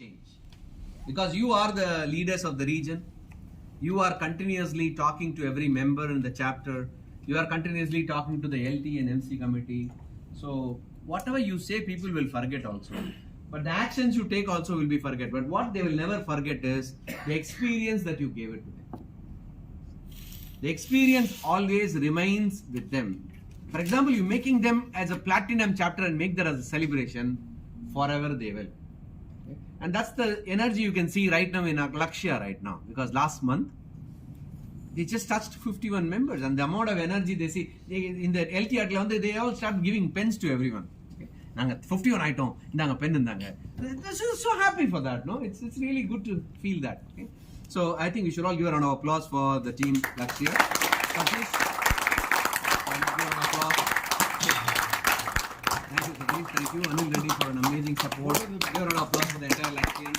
change. Because you are the leaders of the region, you are continuously talking to every member in the chapter, you are continuously talking to the LT and MC committee. So whatever you say, people will forget also. But the actions you take also will be forget. But what they will never forget is the experience that you gave it to them. The experience always remains with them. For example, you making them as a platinum chapter and make that as a celebration, forever they will. Okay? And that's the energy you can see right now in Lakshya right now. Because last month, they just touched 51 members, and the amount of energy they see in the LTR, they all start giving pens to everyone. Okay? 51 item, pen. So happy for that, no? It's really good to feel that. Okay? So I think we should all give a round of applause for the team last year. Thank you, Anil Reddy, for an amazing support. Give a round of applause for the entire life team.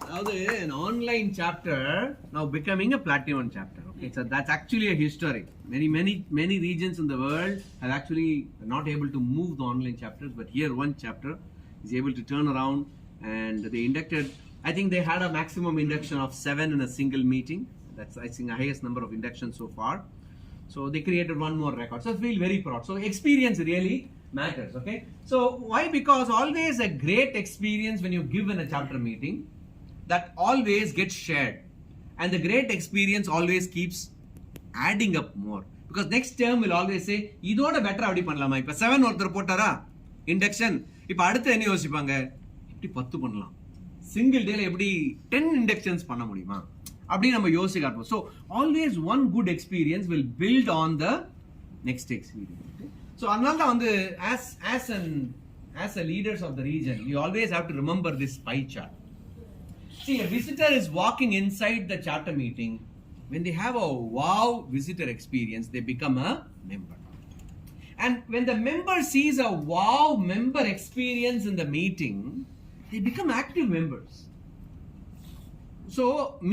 Now an online chapter now becoming a platinum chapter. Okay, so that's actually a history. Many regions in the world are actually not able to move the online chapters, but here one chapter is able to turn around, and they inducted. I think they had a maximum induction of 7 in a single meeting. That's, I think, the highest number of inductions so far. So they created one more record. So I feel very proud. So experience really matters. Okay. So why? Because always a great experience when you give in a chapter meeting, that always gets shared, and the great experience always keeps adding up more. Because next term will always say, idoda better avadi panalama. Ipa 7 orthar pottara induction. Ipa adutha enna yosipanga? Eppadi 10 pannalam. Single day la eppadi 10 inductions panna mudiyuma? Appadi நம்ம யோசிக்கணும். So always one good experience will build on the next experience. Okay? So அதனால தான் வந்து as a leaders of the region, you always have to remember this pie chart. See, a visitor is walking inside the charter meeting. When they have a wow visitor experience, they become a member. And when the member sees a wow member experience in the meeting, they become active members. So,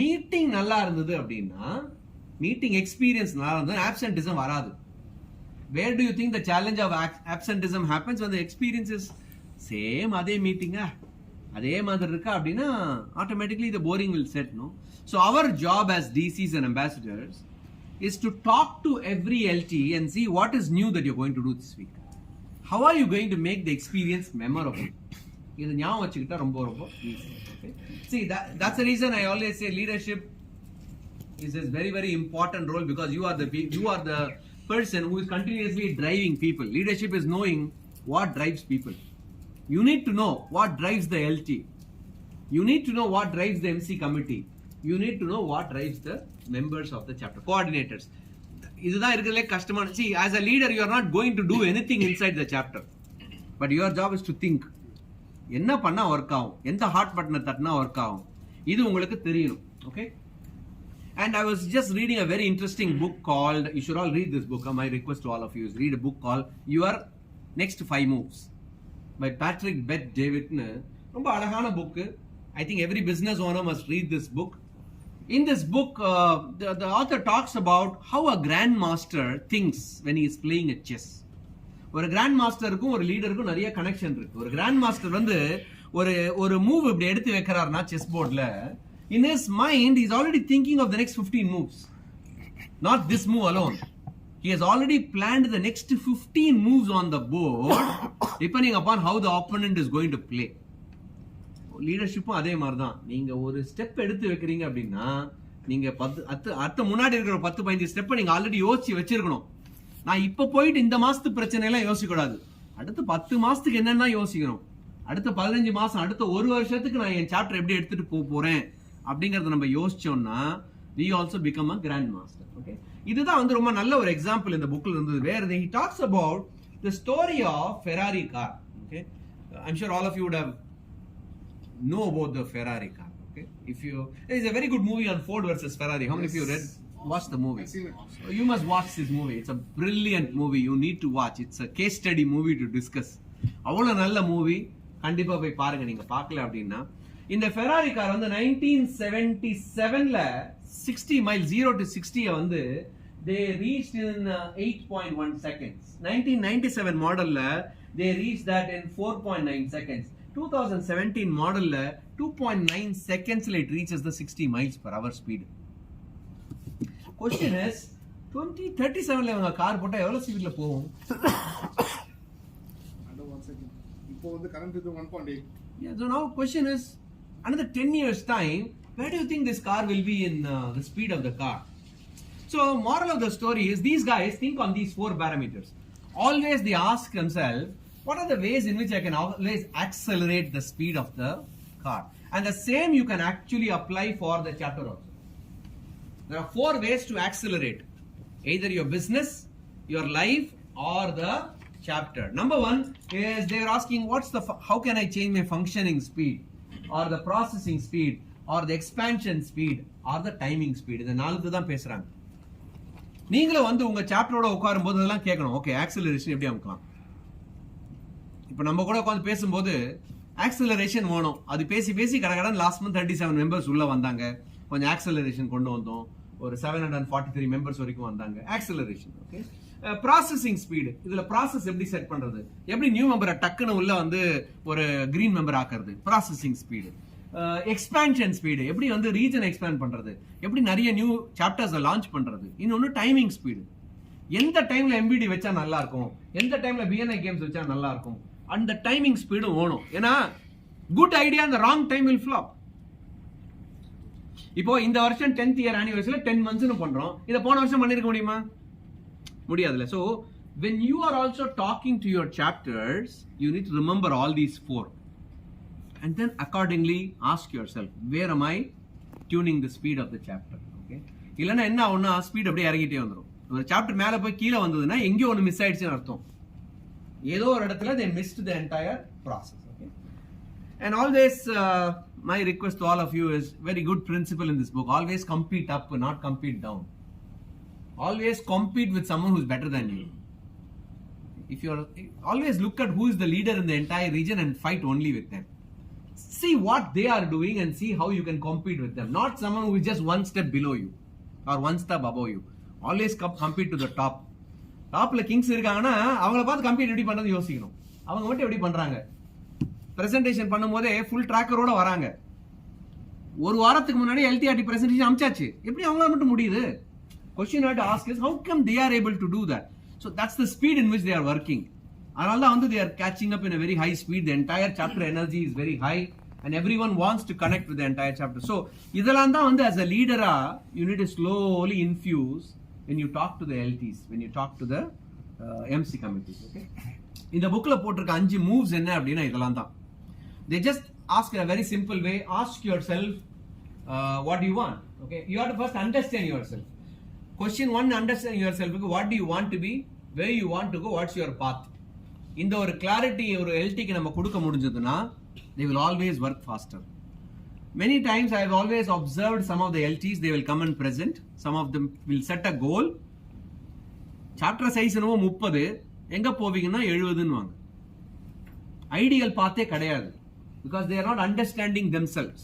meeting நல்லா இருந்தது அப்படின்னா, meeting experience நல்லா இருந்தது, absenteeism வராது. Where do you think the challenge of absenteeism happens? When the experience is same, அதே மீட்டிங்கா, அதே மாதிரி இருக்கா அப்படின்னா, automatically the boring will set, no? So, our job as DCs and ambassadors is to talk to every LT and see what is new that you're going to do this week. How are you going to make the experience memorable? இது ஞாபகம் வச்சுக்கிட்டா ரொம்ப easy. Okay? See, that's the reason I always say leadership is a very important role, because you are the person who is continuously driving people. Leadership is knowing what drives people. You need to know what drives the LT. You need to know what drives the MC committee. You need to know what drives the members of the chapter, coordinators. இதுதான் இருக்கிறதுலே கஷ்டமான. See, as a leader, you are not going to do anything inside the chapter, but your job is to think. என்ன பண்ணா work ஆகும், எந்த hot பட்டனை தட்டினா work ஆகும், இது உங்களுக்கு தெரியணும். Okay? And I was just reading a very interesting book called, you should all read this book. My request to all of you is read a book called Your Next 5 Moves by Patrick Bet David. ரொம்ப அழகான book. I think every business owner must read this book. In this book, the author talks about how a grandmaster thinks when he is playing a chess. ஒரு grand மாஸ்டருக்கும் ஒரு லீடருக்கும் நிறைய connection இருக்கு. ஒரு grand master வந்து ஒரு move இப்படி எடுத்து வைக்கிறாருன்னா chess போர்ட்ல, in his mind he is already thinking of the next 15 moves, not this move alone. He has already planned the next 15 moves on the board depending upon how the opponent is going to play. லீடர்ஷிப்பும் அதே மாதிரி தான். நீங்க ஒரு step எடுத்து வைக்கிறீங்க அப்படின்னா, நீங்க அடுத்த முன்னாடி இருக்கிற 10-15 ஸ்டெப்பை நீங்க ஆல்ரெடி யோசிச்சு வச்சிருக்கணும். நான் இப்ப போயிட்டு இந்த மாசத்து பிரச்சனை எல்லாம் யோசிக்க கூடாது. அடுத்த 10 மாசத்துக்கு என்னன்னா யோசிக்கணும். அடுத்த 15 மாசம், அடுத்த 1 வருஷத்துக்கு நான் என் சாப்டர் எப்படி எடுத்துட்டு போறேன் அப்படிங்கறத நம்ம யோசிச்சோம்னா, we also become a grand master. Okay? இதுதான் வந்து ரொம்ப நல்ல ஒரு எக்ஸாம்பிள் இந்த புக்ல இருந்தது. where he talks about the story of Ferrari car. Okay? I'm sure all of you would have know about the Ferrari car. Okay? There is a very good movie on Ford versus Ferrari. How many of you watched the movie? You must watch this movie. It's a brilliant movie. You need to watch. It's a case study movie to discuss. அவ்வளவு நல்ல movie. கண்டிப்பா போய் பாருங்க நீங்க பார்க்கல அப்படின்னா. இந்த Ferrari car வந்து 1977ல 60 மைல் 0 to 60 வந்து they reached in 8.1 seconds. 1997 மாடல்ல they reached that in 4.9 seconds. 2017 model 2.9 seconds it reaches the 60 miles per hour speed. Question is 2037 அவங்க கார் போட்டா எவ்வளவு ஸ்பீட்ல போகும்? under 1 second. இப்போ வந்து current is 1.8. Yeah, so now question is another 10 years time, where do you think this car will be in the speed of the car? So moral of the story is these guys think on these 4 parameters. Always they ask themselves, what are the ways in which I can always accelerate the speed of the car? And the same you can actually apply for the chapter also. There are 4 ways to accelerate either your business, your life, or the chapter. Number 1 is they are asking how can I change my functioning speed, or the processing speed, or the expansion speed, or the timing speed. இந்த நாலுக்கு தான் பேசுறாங்க. நீங்களும் வந்து உங்க சாப்டரோட உட்காரும் போது அதெல்லாம் கேட்கணும். ஓகே, ஆக்சிலரேஷன் எப்படி அமுக்கலாம்? இப்போ நம்ம கூட உட்காந்து பேசும்போது ஆக்சிலரேஷன் வேணும். அது பேசி பேசி கடகடன் லாஸ்ட் மந்த் 37 மெம்பர்ஸ் உள்ள வந்தாங்க. கொஞ்சம் ஆக்சிலரேஷன் கொண்டு வந்தோம். ஒரு 743 மெம்பர்ஸ் வரைக்கும் வந்தாங்க. ஆக்சிலரேஷன். Okay, processing speed. இதுல ப்ராசஸ் எப்படி செட் பண்றது, எப்படி நியூ மெம்பரை டக்குன்னு உள்ள வந்து ஒரு கிரீன் மெம்பர் ஆக்குறது, ப்ராசஸிங் ஸ்பீடு. எக்ஸ்பான்ஷன் ஸ்பீடு, எப்படி வந்து ரீஜன் எக்ஸ்பேண்ட் பண்றது, எப்படி நிறைய நியூ சாப்டர்ஸ் லான்ச் பண்றது. இன்னொன்னு டைமிங் ஸ்பீடு. எந்த டைம்ல எம்பிடி வச்சா நல்லா இருக்கும், எந்த டைம்ல BNI கேம்ஸ் வச்சா நல்லா இருக்கும், அந்த டைமிங் ஸ்பீடும் வேணும். ஏன்னா குட் ஐடியா அந்த ராங் டைம் வில் ஃபிளாப். இப்போ இந்த வருஷம் 10th year anniversary 10 months பண்றோம். இத போன வருஷம் பண்ணிருக்க முடியுமா? முடியாதுல. So when you are also talking to your chapters, you need to remember all these 4 and then accordingly ask yourself, where am I tuning the speed of the chapter? Okay, இல்லனா என்ன ஆகும்னா ஸ்பீட் அப்படியே இறங்கிட்டே வந்துரும். ஒரு chapter மேல போய் கீழ வந்ததுன்னா எங்கேயோ ஒன்னு மிஸ் ஆயிடுச்சுன்னு அர்த்தம். ஏதோ ஒரு இடத்துல they missed the entire process. Okay, and always my request to all of you is very good principle in this book. Always compete up, not compete down. Always compete with someone who is better than you. If you always look at who is the leader in the entire region and fight only with them. See what they are doing and see how you can compete with them. Not someone who is just one step below you or one step above you. Always compete to the top. டாப்ல Kings இருக்காங்கன்னா அவங்கள பார்த்து compete எப்படி பண்றது யோசிக்கணும். அவங்க மட்டும் எப்படி பண்றாங்க? பிரசன்டேஷன் பண்ணும்போதே ஃபுல் ட்ராக்கரோட வராங்க. ஒரு வாரத்துக்கு முன்னாடி LTRT பிரசன்டேஷன் அமிச்சாச்சு. எப்படி அவங்களால மட்டும் முடியுது? Question I have to ask is how come they are able to do that? So that's the speed in which they are working. அதனால தான் வந்து they are catching up in a very high speed. The entire chapter energy is very high and everyone wants to connect with the entire chapter. So இதெல்லாம் தான் வந்து as a leader you need to slowly infuse when you talk to the LTs, when you talk to the MC committees. Okay, இந்த bookல போட்டிருக்க 5 moves என்ன அப்படினா இதெல்லாம் தான். They just ask in a very simple way. Ask yourself what do you want. Okay, you have to first understand yourself. Question 1, understand yourself. What do you want to be, where you want to go, what's your path. இந்த ஒரு clarity ஒரு LT க்கு நம்ம கொடுக்க முடிஞ்சதுன்னா they will always work faster. Many times I have always observed some of the LTs, they will come and present. Some of them will set a goal. Chapter size என்னவோ 30, எங்க போவீங்கன்னா 70 ன்னுவாங்க. Ideal பாத்தே கிடையாது. Because they are not understanding themselves.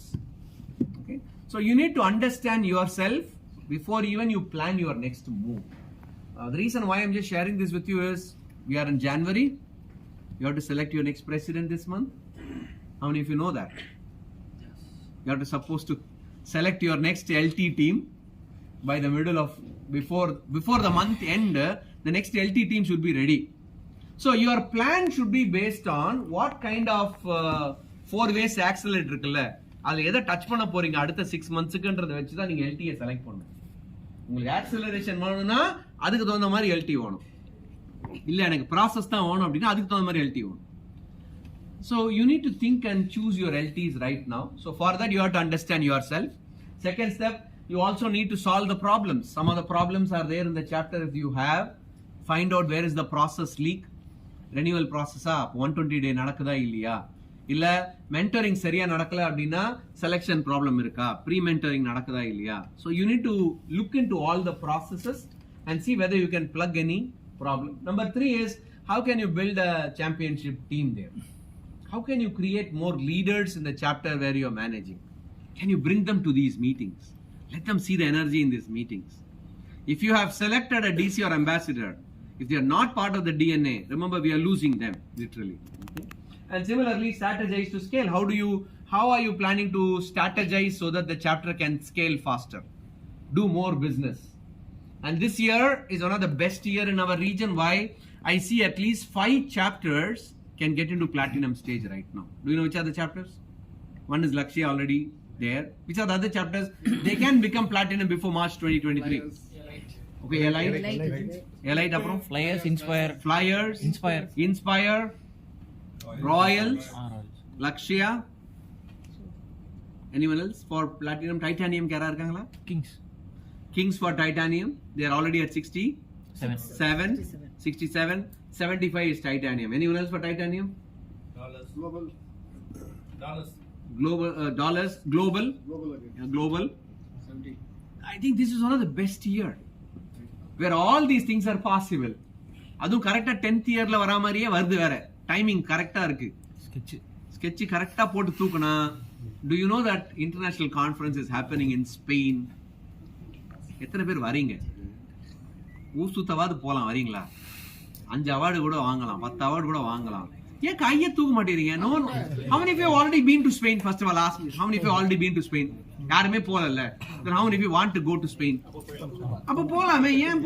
Okay, so you need to understand yourself before even you plan your next move. The reason why I'm just sharing this with you is we are in January. You have to select your next president this month. How many of you know that? Yes. You are supposed to select your next LT team by the middle of before the month end. The next LT team should be ready. So your plan should be based on what kind of 4 ways accelerate இருக்குல்ல, அது எதை touch பண்ண போறீங்க அடுத்த 6 monthsக்குன்றத வச்சு தான் நீங்க LT select பண்ணணும். உங்களுக்கு ஆக்சிலரேஷன் வேணும்னா அதுக்கு தகுந்த மாதிரி LT வேணும். இல்ல எனக்கு ப்ராசஸ் தான் வேணும் அப்படின்னா அதுக்கு தகுந்த மாதிரி LT வேணும். So you need to think and choose your LTs right now. So for that you have to understand yourself. Second step, you also need to solve the problems. Some of the problems are there in the chapter. If you have, find out where is the process leak. Renewal process 120 day நடக்குதா இல்லையா, இல்ல mentoring சரியா நடக்கல அப்படின்னா selection problem இருக்கா, pre mentoring நடக்குதா இல்லையா. So you need to look into all the processes and see whether you can plug any problem. Number 3 is how can you build a championship team there? How can you create more leaders in the chapter where you are managing? Can you bring them to these meetings? Let them see the energy in these meetings. If you have selected a DC or ambassador, If they are not part of the DNA, remember we are losing them, literally. Okay? And similarly, strategize to scale. How are you planning to strategize so that the chapter can scale faster? Do more business. And this year is one of the best year in our region. Why? I see at least 5 chapters can get into platinum stage right now. Do you know which are the chapters? One is Lakshya already there. Which are the other chapters? They can become platinum before March 2023. Okay, Elite apro? Flyers, Inspire. Flyers, Inspire, Royals, Lakshya. Anyone else for platinum? Titanium kya irukangala? Kings for titanium. They are already at 67. 67. 75 is titanium. Anyone else for titanium? Global. Global. Again. Yeah, global. 70. I think this is one of the best year where all these things are possible. அதுவும் கரெக்டா 10th இயர்ல வரா மாதிரியே வருது வேற. Timing கரெக்டா இருக்கு. Sketch கரெக்டா போட்டு தூக்குனா. Do you know that international conference is happening in Spain? எத்தனை பேர் வரீங்க? ஊர் சுத்தவாது போலாம் வரீங்களா? 5 அவார்டு கூட வாங்கலாம், 10 அவார்டு கூட வாங்கலாம். ஏன் கையை தூக்க மாட்டேறீங்க? No. How many of you have already been to Spain? First of all, ask me. How many of you have already been to Spain? யாருமே போகல. Then how many of you want to go to Spain? அப்ப போலாமே. ஏன்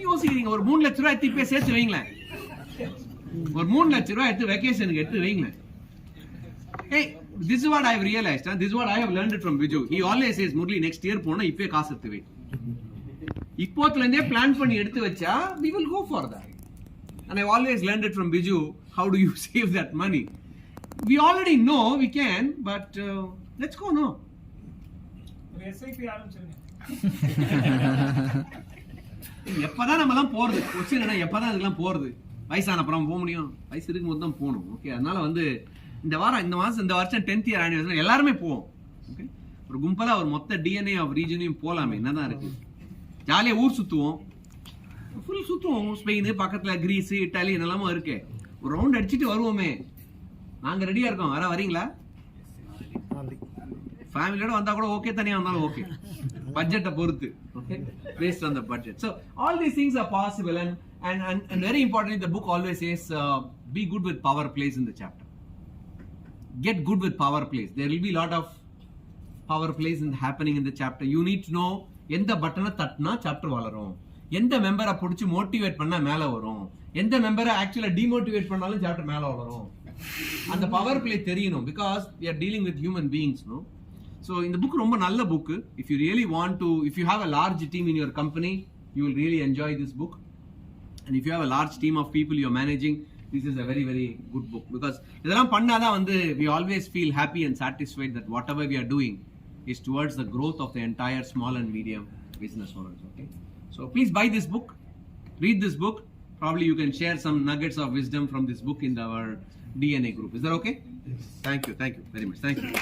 யோசிக்கிறீங்க? ஒரு 3 லட்சம் ரூபாய் எடுத்து சேர்த்து வைங்களேன். ஒரு 3 லட்சம் ரூபாய் எடுத்து வெக்கேஷனுக்கு எடுத்து வைங்களேன். Hey, this is what I have realized. This is what I have learned it from Viju. He always says, Murali, next year போனா இப்பவே காசு எடுத்து வை. இப்போத்துல இருந்தே பிளான் பண்ணி எடுத்து வச்சா we will go for that. And I've always learned it from Viju. How do you save that money? We already know we can, but let's go now. எப்பதான் நம்ம எல்லாம் போறது? கொஸ்டின் என்ன? எப்பதான் இதெல்லாம் போறது? வயசான அப்புறம் போக முடியும்? வயசு இருக்கும் போது தான் போகணும். ஓகே, அதனால வந்து இந்த வருஷம் 10th இயர் ஆனிவர்சரி எல்லாருமே போவோம். ஓகே, ஒரு கும்பலா ஒரு மொத்த DNA ஆஃப் ரீஜனையும் போலாமே. என்னதான் இருக்கு? ஜாலியா ஊர் சுத்துவோம், ஃபுல் சுத்துவோம். ஸ்பெயின் பக்கத்துல, கிரீஸ், இட்டாலி எல்லாமே இருக்கு. ஒரு ரவுண்ட் அடிச்சுட்டு வருவோமே. நாங்க ரெடியா இருக்கோம். வரீங்களா? ஃபேமிலியோட வந்தா கூட ஓகே, தனியா வந்தாலும் ஓகே. பட்ஜெட்டை பொறுத்து. Okay, based on the budget. So all these things are possible, and very importantly, the book always says be good with power plays in the chapter. Get good with power plays. There will be a lot of power plays happening in the chapter. You need to know எந்த பட்டனை தட்டினா chapter வளரும், எந்த மெம்பரை பிடிச்சி motivate பண்ணா மேல வரும், எந்த மெம்பரை ஆக்சுவலா டிமோட்டிவேட் பண்ணாலும் சாப்டர் மேல வளரும். அந்த பவர் பிளே தெரியணும். Because we are dealing with human beings, no? So இந்த book ரொம்ப நல்ல book. If you really want to, if you have a large team in your company, you will really enjoy this book. And if you have a large team of people you are managing, this is a very, very good book. Because இதெல்லாம் பண்ணாதான் வந்து we always feel happy and satisfied that whatever we are doing is towards the growth of the entire small and medium business owners. Okay, so please buy this book, read this book. Probably you can share some nuggets of wisdom from this book in our DNA group. Is that okay? Yes. Thank you very much. Thank you.